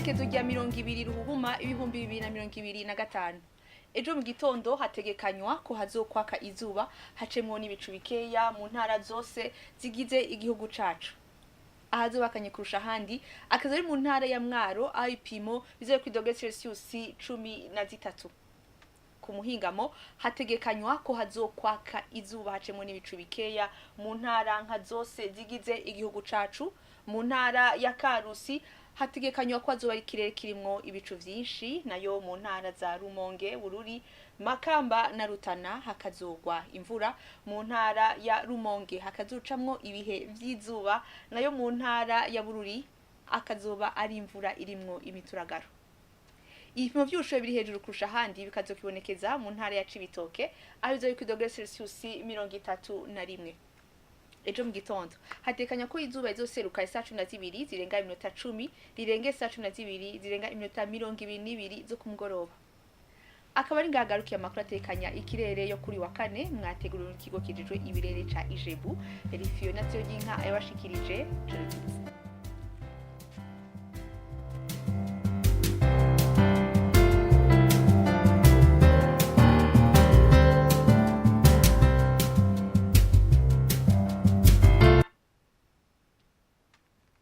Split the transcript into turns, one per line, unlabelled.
igenekerezo rya 20 ruhuma 2025. Ejo mu gitondo hategekanywa ko hazokwaka izuba hacemwo n'ibicu bikeya mu ntara zose zigize igihugu cacu. Ahazobakanye kurusha handi akazi ari mu ntara ya Mwaro aho ipimo bizoye ku dogere Celsius 13. Ku muhingamo hategekanywa ko hazokwaka izuba hacemwo n'ibicu bikeya mu ntara nka zose zigize igihugu cacu. Mu ntara ya Karusi hategekanywa ko hazoba ikirere kirimwo ibicu vyinshi, nayo mu ntara za Rumonge, Bururi, Makamba na Rutana hakazogwa imvura. Mu ntara ya Rumonge hakazucamwo ibihe vy'izuba, nayo mu ntara ya Bururi akazoba ari imvura irimwo imituragaro. Ibipimo vy'ubushuhe biri hejuru kurusha handi bikazokibonekeza mu ntara ya Cibitoke aho bizoye ku dogere Celsius 31. Ejo mu gitondo hatekanya ko izuba izoseruka saa 12 zirenga iminota 10 rirenge saa 12 zirenga iminota 22 zo kumugoroba. Akaba ari ngagarukiye amakuru atekanya ikirere yo kuri wa kane mwategurira ikigo kijejwe ibirere ca Ijebu Fiona Tiyinka ayabashikirije.